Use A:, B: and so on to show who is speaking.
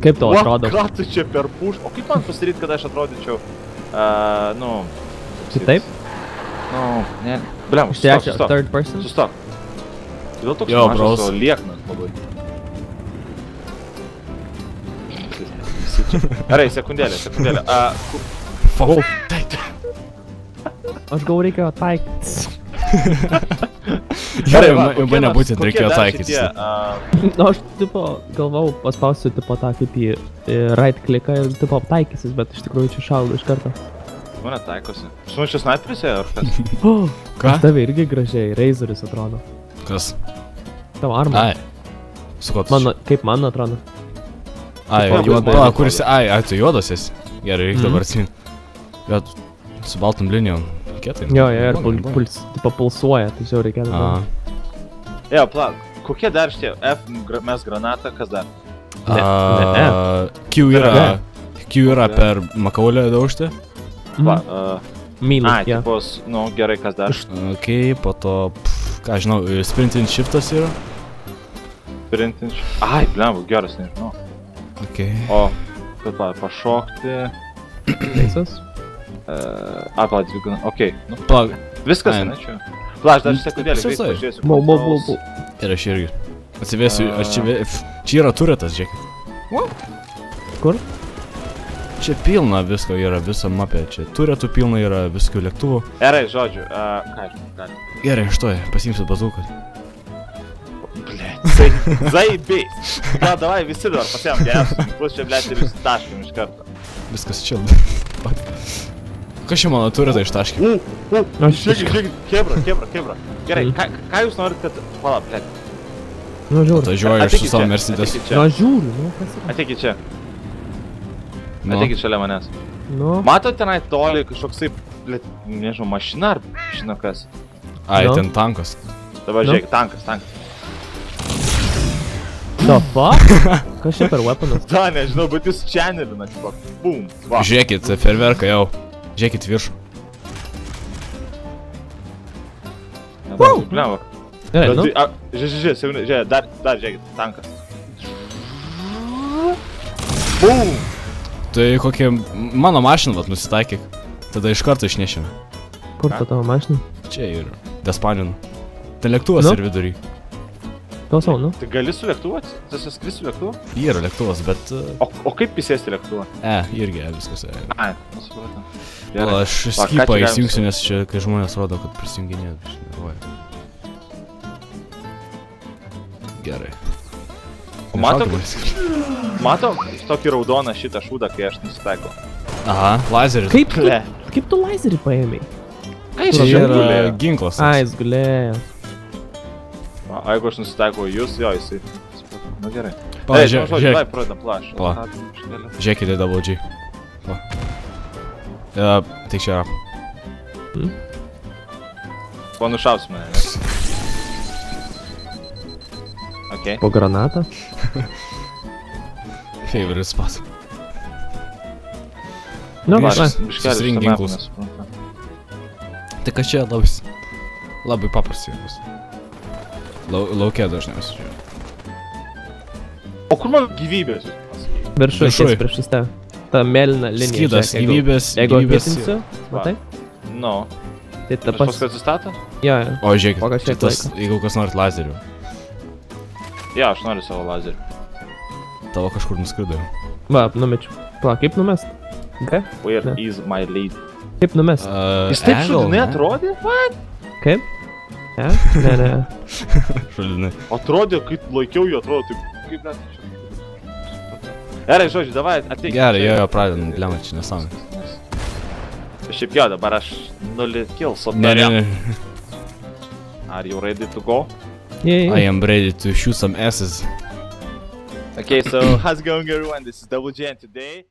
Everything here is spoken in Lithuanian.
A: Kaip tau atrodo?
B: Ką tu čia per puš? O kaip man pasidaryti, kad aš atrodyčiau,
A: Kitaip?
B: Ne. Bliam, sustok.
A: Third person?
B: Sustok. Kodėl toks
C: Jo,
B: mažas,
C: bros.
B: o lieknas labai? Gerai, sekundėlė.
A: Aš gal reikėjo taikytis.
C: Gerai, jau mane būtent reikėjo taikytis.
A: Nu, aš tipo galvau, paspausiu tipo tą kaip į right kliką ir tipo taikysis, bet iš tikrųjų čia šaudo iš karto.
B: Mane taikosi. Su čia sniperis ėjo, ar kas?
C: Ką?
A: Tave irgi gražiai, Razoris atrodo.
C: Kas?
A: Tavo arma.
C: Ai. Su ko tu?
A: Kaip man atrodo.
C: Ai, juoda. Kuris, ai, tu juodas esi. Gerai, reikia dabar atsimint. Bet su baltom linijom. Kietai.
A: Jo, ir pulsuoja, tai žiauriai reikėtų.
B: Jo, plak. Kokie dar šitie? F, mes granatą, kas dar?
C: Q yra per makaulę daužti.
A: Myli,
B: ai, tipos, nu gerai, kas dar?
C: Ok, po to, ką žinau, sprinting shiftas yra.
B: Sprinting shiftas? Ai, blembu, geras, nežinau.
C: Ok.
B: O, kad pašokti.
A: Teisas?
B: Pala, dviguna, okei. Viskas, ne čia. Pla, aš dar sekundėlį, greit pažiūrėsiu.
A: Bau.
C: Ir aš irgi. Atsivėsiu, čia yra turetas, žiūrėkit.
A: Kur?
C: Čia pilna visko yra, visa mapė, čia turetų pilna yra, viskų lėktuvų.
B: Gerai, žodžiu, ką aš gali?
C: Gerai, aš toj, pasiimsiu bazuką.
B: Blėt, zaibės. Gal, davai, visi dabar pasiėm geriausius, plus čia, blėt, ir visi taškim iš karto.
C: Viskas čia. Kas čia mano turetą ištaškė?
B: Žiūrėkit, kebra. Gerai, ką jūs norit, kad... Pala, blėt.
A: Nu, žiūriu.
C: Važiuoju aš su savo Mercedes.
A: Nu, žiūriu, nu, kas yra?
B: Ateikit čia. Ateikit šalia manęs.
A: Nu.
B: Matot tenai toli kažkoksai, blėt, nežinau, mašina ar žino kas?
C: Ai, ten tankas.
B: Dabar žiūrėkit, tankas.
A: The fuck? Kas čia per weaponas?
B: Da, nežinau, bet jūs čenelina, tipo, bum, va.
C: Žiūrėkit, ferverką jau. Žiūrėkit viršų.
B: Blemba.
A: Gerai, nu.
B: Žiūrėk, dar žiūrėkit, tankas. Bum!
C: Tai kokia mano mašina vat nusitaikyk. Tada iš karto išnešime.
A: Kur ta tavo mašina?
C: Čia yra. Despaninu. Ten lėktuvas ir vidury.
A: Klausau, nu.
B: Tai gali su lėktuvu? Tu skris su lėktuvu?
C: Yra lėktuvas, bet...
B: O kaip įsėsti lėktuvą?
C: Irgi viskas.
B: Ai, nesupratau.
C: Aš skipą įsijungsiu, nes čia, kai žmonės rodo, kad prisijunginė. Gerai.
B: O matom tokį raudoną šitą šūdą, kai aš nusitaikau.
C: Aha, lazeris.
A: Kaip tu lazerį paėmei?
C: Čia yra ginklas.
A: Ai, jis gulėjo.
B: O jeigu aš nusitaikau jūs, jo, jisai. Nu gerai.
C: Žiūrėk.
B: Vai, pradedam plašą.
C: Žiūrėkite double G. Tai čia yra.
B: Po nušaus mane, ne? Okay.
A: Po granatą?
C: Favorite spot.
A: Nu,
C: susirink ginklus. Tai kas čia labai paprastai bus. Lauke dažniausiai žiūrėjau.
B: O kur man gyvybės?
A: Viršuje priešais tave. Ta mėlyna linija.
C: Skydas, gyvybės.
A: Jeigu apitinsiu, matai?
B: No.
A: Tai ta
B: pas... Paskui atsistato?
A: Jo.
C: O žiūrėkit, jeigu kas norit lazerių.
B: Jo, aš noriu savo lazerių.
C: Tavo kažkur nuskrido.
A: Va, numečiu. Pala, kaip numest?
B: Where is my lead?
A: Kaip numest?
B: Jis taip šudinai atrodė? What?
A: Kaip? Ne.
C: Šudinai.
B: Atrodė, kai laikiau jį, atrodo taip. Kaip net čia? Gerai, žodžiu, davai, ateik.
C: Gerai, jo, pradedam, lemą čia nesąmonė.
B: Šiaip jo, dabar aš 0 kills apdariau. Are you ready to go?
A: Yeah.
C: I am ready to shoot some asses.
B: Okay, so how's it going everyone? This is Double J and today